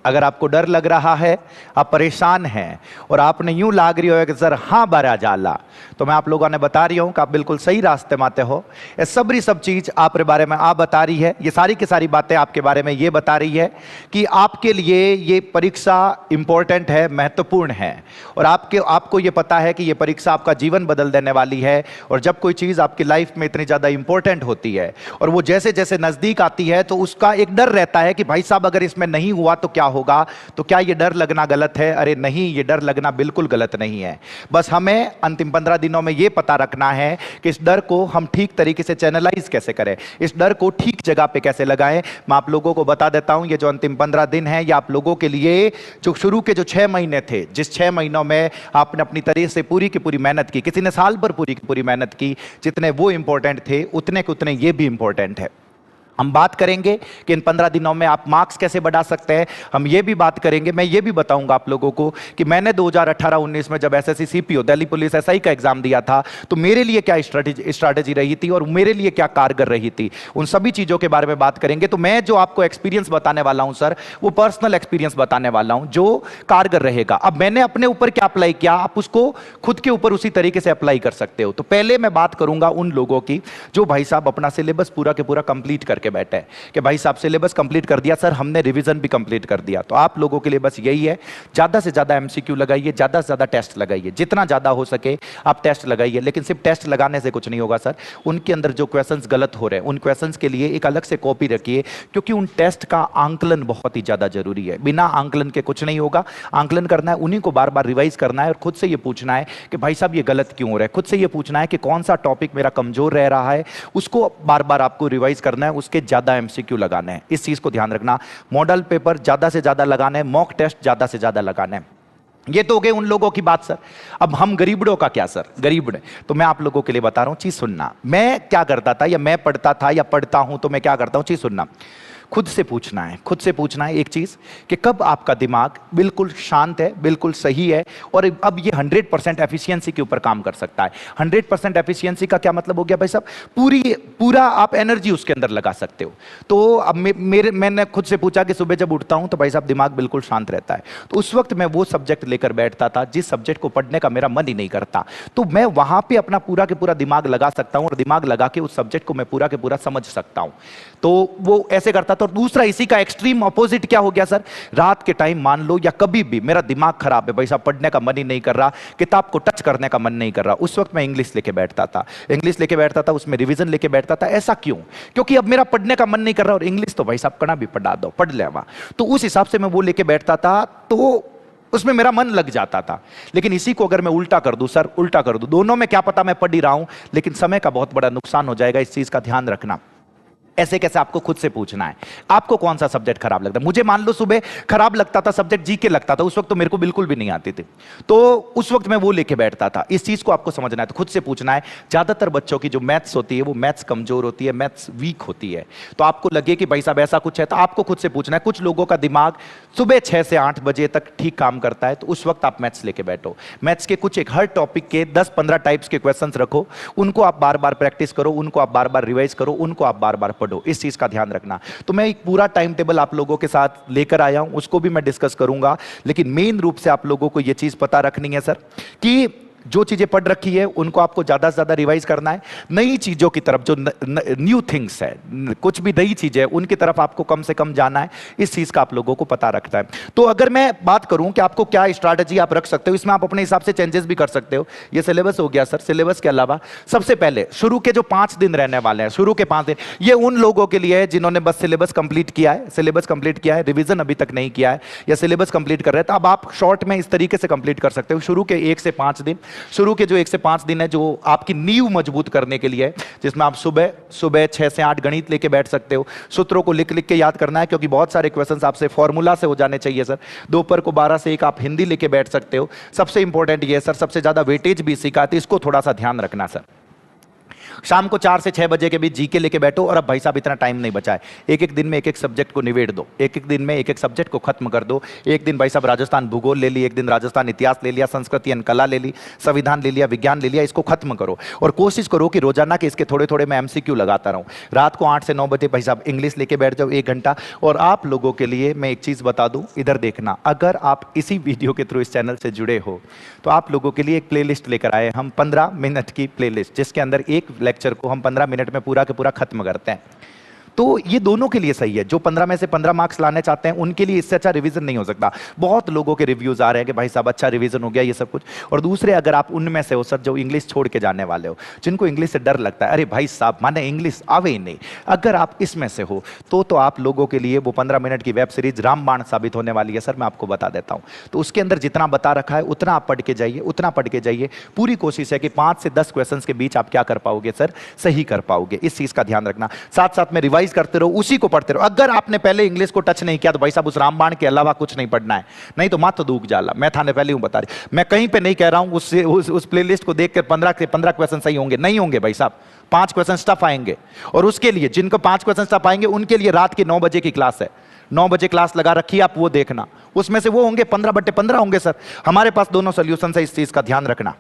अगर आपको डर लग रहा है, आप परेशान हैं और आपने यूं लाग रही हो कि सर हाँ बारा जाला, तो मैं आप लोगों ने बता रही हूं कि आप बिल्कुल सही रास्ते में आते हो। ये सब चीज आपके बारे में आप बता रही है, ये सारी की सारी बातें आपके बारे में ये बता रही है कि आपके लिए ये परीक्षा इंपॉर्टेंट है, महत्वपूर्ण है, और आपको ये पता है कि ये परीक्षा आपका जीवन बदल देने वाली है। और जब कोई चीज आपकी लाइफ में इतनी ज्यादा इंपॉर्टेंट होती है और वो जैसे जैसे नजदीक आती है तो उसका एक डर रहता है कि भाई साहब अगर इसमें नहीं हुआ तो क्या होगा। तो क्या ये डर लगना गलत है? अरे नहीं, ये डर लगना बिल्कुल गलत नहीं है। बस हमें अंतिम 15 दिनों में ये पता रखना है कि इस डर को हम ठीक तरीके से चैनलाइज कैसे करें, इस डर को ठीक जगह पे कैसे लगाएं। मैं आप लोगों को बता देता हूं, ये जो अंतिम 15 दिन है ये आप लोगों के लिए जो शुरू के जो 6 महीने थे, जिस 6 महीनों में आपने अपनी तरह से पूरी की पूरी मेहनत की, किसी ने साल भर पूरी की पूरी मेहनत की, जितने वो इंपॉर्टेंट थे उतने के उतने ये भी इंपॉर्टेंट है। हम बात करेंगे कि इन 15 दिनों में आप मार्क्स कैसे बढ़ा सकते हैं। हम ये भी बात करेंगे, मैं ये भी बताऊंगा आप लोगों को कि मैंने 2018-19 में जब SSC CPO Delhi police SI का एग्जाम दिया था तो मेरे लिए क्या स्ट्रैटेजी रही थी और मेरे लिए क्या कारगर रही थी, उन सभी चीजों के बारे में बात करेंगे। तो मैं जो आपको एक्सपीरियंस बताने वाला हूं सर, वो पर्सनल एक्सपीरियंस बताने वाला हूं जो कारगर रहेगा। अब मैंने अपने ऊपर क्या अप्लाई किया, आप उसको खुद के ऊपर उसी तरीके से अप्लाई कर सकते हो। तो पहले मैं बात करूंगा उन लोगों की जो भाई साहब अपना सिलेबस पूरा के पूरा कंप्लीट करके बैठे हैं कि भाई साहब सिलेबस कंप्लीट कर दिया सर, हमने रिवीजन भी कंप्लीट कर दिया। तो आप लोगों के लिए बस यही है, ज्यादा से ज्यादा एमसीक्यू लगाइए, ज्यादा से ज्यादा टेस्ट लगाइए, जितना ज्यादा हो सके आप टेस्ट लगाइए। लेकिन सिर्फ टेस्ट लगाने से कुछ नहीं होगा सर, उनके अंदर जो क्वेश्चंस गलत हो रहे हैं उन क्वेश्चंस के लिए एक अलग से कॉपी रखिए, क्योंकि उन टेस्ट का आंकलन बहुत ही ज्यादा जरूरी है। बिना आंकलन के कुछ नहीं होगा। आंकलन करना है, उन्हीं को बार बार रिवाइज करना है और खुद से ये पूछना है कि भाई साहब ये गलत क्यों हो रहा है। खुद से ये पूछना है कि कौन सा टॉपिक मेरा कमजोर रह रहा है, उसको बार बार आपको रिवाइज करना है, उसके ज्यादा एमसीक्यू लगाने हैं। इस चीज को ध्यान रखना। मॉडल पेपर ज्यादा से ज्यादा लगाने हैं, मॉक टेस्ट ज्यादा से ज्यादा लगाने हैं। ये तो हो गए उन लोगों की बात सर। अब हम गरीबड़ों का क्या सर, गरीबड़ तो मैं आप लोगों के लिए बता रहा हूं, चीज सुनना। मैं क्या करता था या मैं पढ़ता था या पढ़ता हूं तो मैं क्या करता हूं, चीज सुनना। खुद से पूछना है, खुद से पूछना है एक चीज कि कब आपका दिमाग बिल्कुल शांत है, बिल्कुल सही है और अब ये 100% एफिशिएंसी के ऊपर काम कर सकता है। 100% एफिशिएंसी का क्या मतलब हो गया भाई साहब, पूरा आप एनर्जी उसके अंदर लगा सकते हो। तो अब मैंने खुद से पूछा कि सुबह जब उठता हूं तो भाई साहब दिमाग बिल्कुल शांत रहता है, तो उस वक्त मैं वो सब्जेक्ट लेकर बैठता था जिस सब्जेक्ट को पढ़ने का मेरा मन ही नहीं करता। तो मैं वहां पर अपना पूरा के पूरा दिमाग लगा सकता हूं और दिमाग लगा के उस सब्जेक्ट को मैं पूरा के पूरा समझ सकता हूं। तो वो ऐसे करता था। और दूसरा इसी का एक्सट्रीम ऑपोजिट क्या हो गया सर, रात के टाइम मान लो या कभी भी मेरा दिमाग खराब है, भाई साहब पढ़ने का मन ही नहीं कर रहा, किताब को टच करने का मन नहीं कर रहा, उस वक्त मैं इंग्लिश लेके बैठता था। इंग्लिश लेके बैठता था, उसमें रिवीजन लेके बैठता था। ऐसा क्यों? क्योंकि अब मेरा पढ़ने का मन नहीं कर रहा और इंग्लिश तो भाई साहब कड़ा भी पढ़ा दो, पढ़ लेवा। तो उस हिसाब से मैं वो लेके बैठता था, तो उसमें मेरा मन लग जाता था। लेकिन इसी को अगर मैं उल्टा कर दूं सर, उल्टा कर दूं, दोनों में क्या पता मैं पढ़ ही रहा हूं लेकिन समय का बहुत बड़ा नुकसान हो जाएगा। इस चीज का ध्यान रखना। ऐसे कैसे, आपको खुद से पूछना है आपको कौन सा सब्जेक्ट खराब लगता है। मुझे मान लो सुबह खराब लगता था सब्जेक्ट जीके लगता था, उस वक्त तो मेरे को बिल्कुल भी नहीं आती थी, तो उस वक्त मैं वो लेके बैठता था। इस चीज को आपको समझना है, तो खुद से पूछना है। ज्यादातर बच्चों की जो मैथ्स होती है वो मैथ्स कमजोर होती है, मैथ्स वीक होती है। तो आपको लगे कि भाई साहब ऐसा कुछ है तो आपको खुद से पूछना है। कुछ लोगों का दिमाग सुबह 6 से 8 बजे तक ठीक काम करता है, तो उस वक्त आप मैथ्स लेके बैठो। मैथ्स के कुछ एक हर टॉपिक के 10-15 टाइप्स के क्वेश्चंस रखो, उनको आप बार बार प्रैक्टिस करो, उनको आप बार बार रिवाइज करो, उनको आप बार बार पढ़ो। इस चीज का ध्यान रखना। तो मैं एक पूरा टाइम टेबल आप लोगों के साथ लेकर आया हूं, उसको भी मैं डिस्कस करूंगा। लेकिन मेन रूप से आप लोगों को यह चीज पता रखनी है सर कि जो चीजें पढ़ रखी है उनको आपको ज्यादा से ज्यादा रिवाइज करना है। नई चीजों की तरफ, जो न्यू थिंग्स है, कुछ भी नई चीजें है, उनकी तरफ आपको कम से कम जाना है। इस चीज का आप लोगों को पता रखता है। तो अगर मैं बात करूं कि आपको क्या स्ट्रैटेजी आप रख सकते हो, इसमें आप अपने हिसाब से चेंजेस भी कर सकते हो। ये सिलेबस हो गया सर। सिलेबस के अलावा सबसे पहले शुरू के जो 5 दिन रहने वाले हैं, शुरू के 5 दिन ये उन लोगों के लिए है जिन्होंने बस सिलेबस कंप्लीट किया है, सिलेबस कंप्लीट किया है, रिवीजन अभी तक नहीं किया है या सिलेबस कंप्लीट कर रहे हैं। तो अब आप शॉर्ट में इस तरीके से कंप्लीट कर सकते हो। शुरू के 1 से 5 दिन, शुरू के जो 1 से 5 दिन है जो आपकी नींव मजबूत करने के लिए है, जिसमें आप सुबह 6 से 8 गणित लेके बैठ सकते हो। सूत्रों को लिख लिख के याद करना है, क्योंकि बहुत सारे क्वेश्चंस आपसे फॉर्मूला से हो जाने चाहिए सर। दोपहर को 12 से 1 आप हिंदी लेके बैठ सकते हो। सबसे इंपॉर्टेंट ये है सर, सबसे ज्यादा वेटेज भी इसी का, तो इसको थोड़ा सा ध्यान रखना सर। शाम को 4 से 6 बजे के बीच जीके लेके बैठो, और अब भाई साहब इतना टाइम नहीं बचा है, एक एक दिन में एक एक सब्जेक्ट को निवेड़ दो, एक एक दिन में एक एक सब्जेक्ट को खत्म कर दो। एक दिन भाई साहब राजस्थान भूगोल ले ली, एक दिन राजस्थान इतिहास ले लिया, संस्कृति एंड कला ले ली, संविधान ले लिया, विज्ञान ले लिया, इसको खत्म करो। और कोशिश करो कि रोजाना के इसके थोड़े थोड़े मैं एमसीक्यू लगाता रहूं। रात को 8 से 9 बजे भाई साहब इंग्लिश लेके बैठ जाओ 1 घंटा। और आप लोगों के लिए मैं एक चीज बता दूं, इधर देखना, अगर आप इसी वीडियो के थ्रू इस चैनल से जुड़े हो तो आप लोगों के लिए एक प्लेलिस्ट लेकर आए हम, 15 मिनट की प्लेलिस्ट, जिसके अंदर एक लेक्चर को हम 15 मिनट में पूरा के पूरा खत्म करते हैं। तो ये दोनों के लिए सही है, जो 15 में से 15 मार्क्स लाने चाहते हैं उनके लिए इससे अच्छा रिवीजन नहीं हो सकता। बहुत लोगों के रिव्यूज आ रहे हैं कि भाई साहब अच्छा रिवीजन हो गया ये सब कुछ। और दूसरे, अगर आप उनमें से हो सर जो इंग्लिश छोड़ के जाने वाले हो, जिनको इंग्लिश से डर लगता है, अरे भाई साहब माने इंग्लिश आवे ही नहीं, अगर आप इसमें से हो तो आप लोगों के लिए वो 15 मिनट की वेब सीरीज रामबाण साबित होने वाली है सर, मैं आपको बता देता हूँ। तो उसके अंदर जितना बता रखा है उतना आप पढ़ के जाइए, उतना पढ़ के जाइए। पूरी कोशिश है कि 5 से 10 क्वेश्चन के बीच आप क्या कर पाओगे सर, सही कर पाओगे। इस चीज का ध्यान रखना, साथ साथ में रिवाइज करते रहो, उसी को पढ़ते रहो। अगर आपने पहले इंग्लिश को टच नहीं किया तो भाई साहब उस रामबाण के अलावा कुछ नहीं पढ़ना है, नहीं तो मत दूक जाला। मैं थाने पहले हूं बता रही, मैं कहीं पे नहीं कह रहा हूं उस प्लेलिस्ट को देखकर 15 के 15 क्वेश्चन सही होंगे, नहीं होंगे भाई साहब। 5 क्वेश्चन टफ आएंगे, और उसके लिए जिनको 5 क्वेश्चन टफ आएंगे उनके लिए रात की 9 बजे की क्लास है। 9 बजे क्लास लगा रखी है, आप वो देखना, उसमें से वो होंगे 15/15 होंगे सर। हमारे पास दोनों सोल्यूशन है, इस चीज का ध्यान रखना।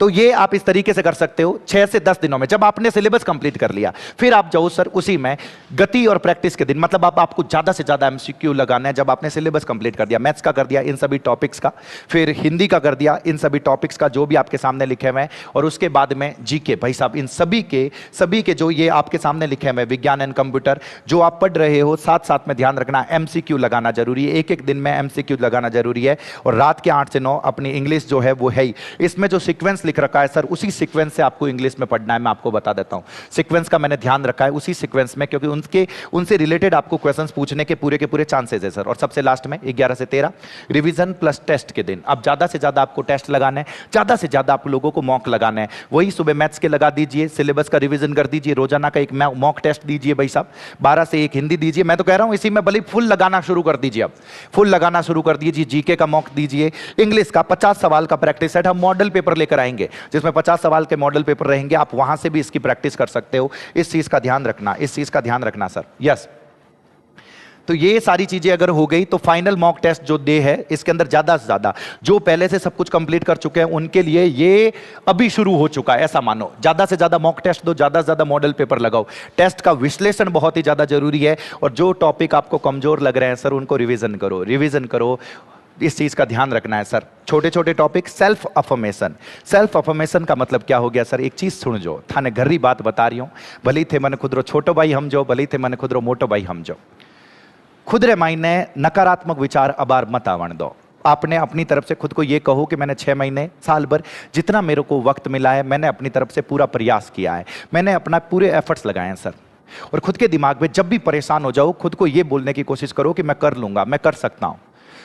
तो ये आप इस तरीके से कर सकते हो 6 से 10 दिनों में। जब आपने सिलेबस कंप्लीट कर लिया, फिर आप जाओ सर उसी में गति और प्रैक्टिस के दिन, मतलब आपको ज्यादा से ज्यादा एमसीक्यू लगाना है। जब आपने सिलेबस कंप्लीट कर दिया, मैथ्स का कर दिया, इन सभी टॉपिक्स का, फिर हिंदी का कर दिया, इन सभी टॉपिक्स का जो भी आपके सामने लिखे हुए हैं, और उसके बाद में जीके, भाई साहब इन सभी के जो ये आपके सामने लिखे हुए विज्ञान एंड कंप्यूटर जो आप पढ़ रहे हो, साथ साथ में ध्यान रखना एमसीक्यू लगाना जरूरी है, एक एक दिन में एमसीक्यू लगाना जरूरी है। और रात के 8 से 9 अपनी इंग्लिश जो है वो है ही। इसमें जो सीक्वेंस लिख रखा है सर, उसी सीक्वेंस से आपको इंग्लिश में पढ़ना है। मैं आपको बता देता हूं, सीक्वेंस का मैंने ध्यान रखा है उसी सीक्वेंस में, क्योंकि उनसे रिलेटेड आपको क्वेश्चंस पूछने के पूरे चांसेस है सर। और सबसे लास्ट में 11 से 13 रिवीजन प्लस टेस्ट के दिन। अब ज्यादा से ज्यादा आपको टेस्ट लगाना है, ज्यादा से ज्यादा आप लोगों को मॉक लगाना है। वही सुबह मैथ्स के लगा दीजिए, सिलेबस का रिवीजन कर दीजिए, रोजाना का एक मॉक टेस्ट दीजिए भाई साहब, 12 से 1 हिंदी दीजिए। मैं तो कह रहा हूं इसी में भले फुल लगाना शुरू कर दीजिए, अब फुल लगाना शुरू कर दीजिए। जीके का मॉक दीजिए, इंग्लिश का 50 सवाल का प्रैक्टिस सेट, हम मॉडल पेपर लेकर आएंगे जिसमें 50 सवाल के मॉडल पेपर रहेंगे, आप वहां से भी इसकी प्रैक्टिस कर सकते हो। इस चीज का ध्यान रखना, इस चीज का ध्यान रखना सर। यस, तो ये सारी चीजें अगर हो गई तो फाइनल मॉक टेस्ट जो डे है, इसके अंदर ज्यादा से ज्यादा जो पहले से सब कुछ कंप्लीट कर चुके हैं उनके लिए ये अभी शुरू हो चुका है, ऐसा मानो। ज्यादा से ज्यादा मॉक टेस्ट दो, ज्यादा से ज्यादा मॉडल पेपर लगाओ। टेस्ट का विश्लेषण बहुत ही ज्यादा जरूरी है, और जो टॉपिक आपको कमजोर लग रहे हैं सर उनको रिविजन करो, रिविजन करो। इस चीज का ध्यान रखना है सर। छोटे छोटे topic, self affirmation. Self affirmation का मतलब क्या हो गया सर, एक चीज सुन जो, थाने घरी बात बता रही हूं, भली थे मन खुदरो छोटो भाई हम जो, भली थे मन खुदरो मोटो भाई हम जो। खुद रे मायने नकारात्मक विचार अबार मत आवण दो। आपने अपनी तरफ से खुद को ये कहो कि मैंने 6 महीने, साल भर जितना मेरे को वक्त मिला है, मैंने अपनी तरफ से पूरा प्रयास किया है, मैंने अपना पूरे एफर्ट्स लगाए हैं सर। और खुद के दिमाग में जब भी परेशान हो जाओ, खुद को ये बोलने की कोशिश करो कि मैं कर लूंगा, मैं कर सकता हूं।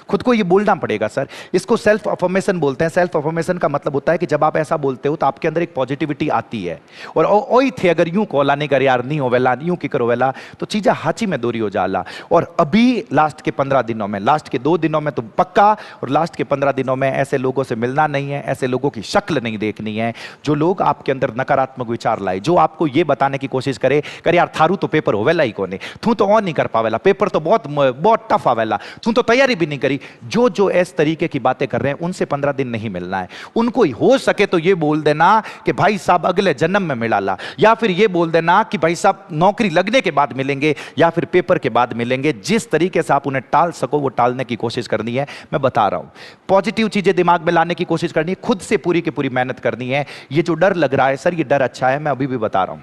खुद को ये बोलना पड़ेगा सर। इसको सेल्फ अफर्मेशन बोलते हैं। सेल्फ अफर्मेशन का मतलब होता है कि जब आप ऐसा बोलते हो तो आपके अंदर एक पॉजिटिविटी आती है। और ओई थे अगर यूं कोला नहीं कर यार, नहीं हो वेला, यूं की करो वेला, तो चीजें हाची में दूरी हो जाला। और अभी लास्ट के 15 दिनों में, लास्ट के 2 दिनों में तो पक्का, और लास्ट के 15 दिनों में ऐसे लोगों से मिलना नहीं है, ऐसे लोगों की शक्ल नहीं देखनी है जो लोग आपके अंदर नकारात्मक विचार लाए, जो आपको ये बताने की कोशिश करे कर यार थारू तो पेपर होवेला ही कोने, तू तो और नहीं कर पावेला, पेपर तो बहुत टफ आवेला, तू तो तैयारी भी नहीं करी। जो इस तरीके की बातें कर रहे हैं उनसे 15 दिन नहीं मिलना है। उनको हो सके तो ये बोल देना कि भाई साहब अगले जन्म में मिला ला, या फिर ये बोल देना कि भाई साहब नौकरी लगने के बाद मिलेंगे, या फिर पेपर के बाद मिलेंगे। जिस तरीके से आप उन्हें टाल सको वो टालने की कोशिश करनी है। मैं बता रहा हूं, पॉजिटिव चीजें दिमाग में लाने की कोशिश करनी है, खुद से पूरी की पूरी मेहनत करनी है। ये जो डर लग रहा है सर, ये डर अच्छा है, मैं अभी भी बता रहा हूं,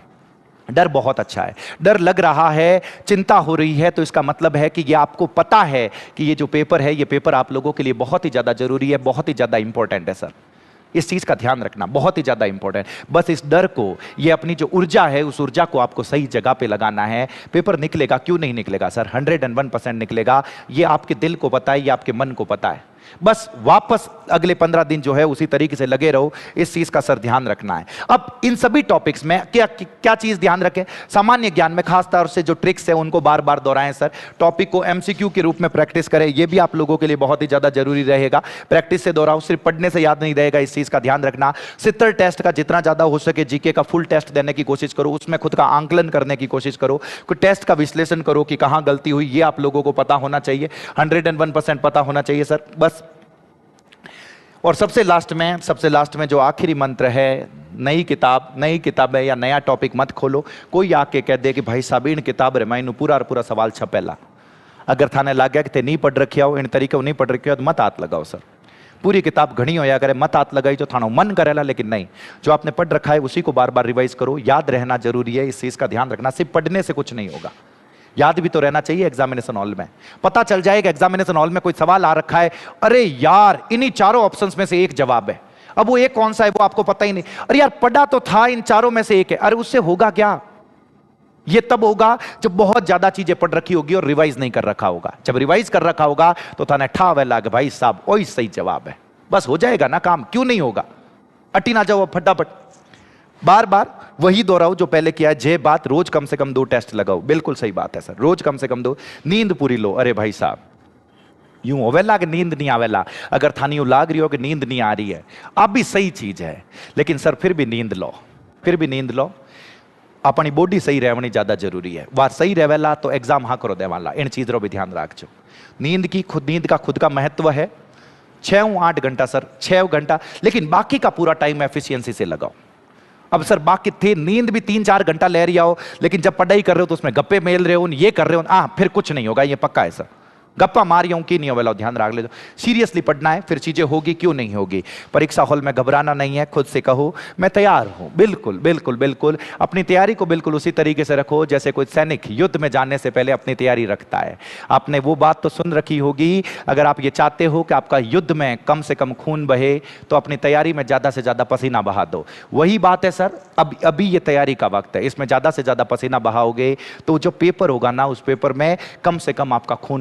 डर बहुत अच्छा है। डर लग रहा है, चिंता हो रही है, तो इसका मतलब है कि ये आपको पता है कि ये जो पेपर है, ये पेपर आप लोगों के लिए बहुत ही ज्यादा जरूरी है, बहुत ही ज्यादा इंपॉर्टेंट है सर। इस चीज का ध्यान रखना, बहुत ही ज्यादा इंपॉर्टेंट। बस इस डर को, ये अपनी जो ऊर्जा है, उस ऊर्जा को आपको सही जगह पे लगाना है। पेपर निकलेगा, क्यों नहीं निकलेगा सर, 101% निकलेगा। ये आपके दिल को पता है, ये आपके मन को पता है। बस वापस अगले 15 दिन जो है उसी तरीके से लगे रहो, इस चीज का सर ध्यान रखना है। अब इन सभी टॉपिक्स में क्या क्या चीज ध्यान रखें? सामान्य ज्ञान में खास तौर से जो ट्रिक्स है उनको बार बार दोहराएं सर। टॉपिक को एमसीक्यू के रूप में प्रैक्टिस करें, यह भी आप लोगों के लिए बहुत ही ज्यादा जरूरी रहेगा। प्रैक्टिस से दोहराओ, सिर्फ पढ़ने से याद नहीं रहेगा, इस चीज का ध्यान रखना। 70 टेस्ट का जितना ज्यादा हो सके जीके का फुल टेस्ट देने की कोशिश करो, उसमें खुद का आंकलन करने की कोशिश करो, कोई टेस्ट का विश्लेषण करो कि कहां गलती हुई, ये आप लोगों को पता होना चाहिए, 101% पता होना चाहिए सर, बस। और सबसे लास्ट में जो आखिरी मंत्र है, नई किताब है या नया टॉपिक मत खोलो। कोई आके कह दे कि भाई साहब इन किताब रे माइनू पूरा सवाल छपेला, अगर थाने लग गया कि ते नहीं पढ़ रखिया हो, इन तरीके नहीं पढ़ रखिया हो, तो मत हाथ लगाओ सर। पूरी किताब घनी होया करे, मत हाथ लगाई तो थानो मन करेला, लेकिन नहीं, जो आपने पढ़ रखा है उसी को बार बार रिवाइज करो। याद रहना जरूरी है, इस चीज का ध्यान रखना। सिर्फ पढ़ने से कुछ नहीं होगा, याद भी तो रहना चाहिए। एग्जामिनेशन हॉल में पता चल जाएगा, एग्जामिनेशन हॉल में कोई सवाल आ रखा है, अरे यार इन्हीं चारों ऑप्शंस में से एक जवाब है, अब वो एक कौन सा है वो आपको पता ही नहीं। अरे यार पढ़ा तो था इन चारों में से एक है, अरे उससे होगा क्या? ये तब होगा जब बहुत ज्यादा चीजें पढ़ रखी होगी और रिवाइज नहीं कर रखा होगा। जब रिवाइज कर रखा होगा तो थाने ठावे लाग भाई साहब वही सही जवाब है, बस हो जाएगा ना काम। क्यों नहीं होगा? अटी ना जाओ फटाफट, बार बार वही दोहराओ जो पहले किया है। जे बात, रोज कम से कम 2 टेस्ट लगाओ, बिल्कुल सही बात है सर, रोज कम से कम 2। नींद पूरी लो, अरे भाई साहब यूं होवेला कि नींद नहीं आवेला, अगर थानी यूं लाग रही हो कि नींद नहीं आ रही है, अब भी सही चीज है, लेकिन सर फिर भी नींद लो, अपनी बॉडी सही रहनी ज्यादा जरूरी है। बात सही रहेला तो एग्जाम हाँ करो देवाला, इन चीज रो भी ध्यान रखो। नींद का खुद का महत्व है, 6-8 घंटा सर, 6 घंटा, लेकिन बाकी का पूरा टाइम एफिशिएंसी से लगाओ। अब सर बाकी थे नींद भी 3-4 घंटा ले रही हो, लेकिन जब पढ़ाई कर रहे हो तो उसमें गप्पे मेल रहे हो, ये कर रहे हो, फिर कुछ नहीं होगा, ये पक्का है सर। गप्पा मारियों की नहीं होगा, ध्यान रख ले। सीरियसली पढ़ना है, फिर चीजें होगी, क्यों नहीं होगी। परीक्षा हॉल में घबराना नहीं है, खुद से कहो मैं तैयार हूं। बिल्कुल अपनी तैयारी को बिल्कुल उसी तरीके से रखो जैसे कोई सैनिक युद्ध में जाने से पहले अपनी तैयारी रखता है। आपने वो बात तो सुन रखी होगी, अगर आप ये चाहते हो कि आपका युद्ध में कम से कम खून बहे तो अपनी तैयारी में ज्यादा से ज्यादा पसीना बहा दो। वही बात है सर, अभी ये तैयारी का वक्त है, इसमें ज्यादा से ज्यादा पसीना बहाओगे तो जो पेपर होगा ना, उस पेपर में कम से कम आपका खून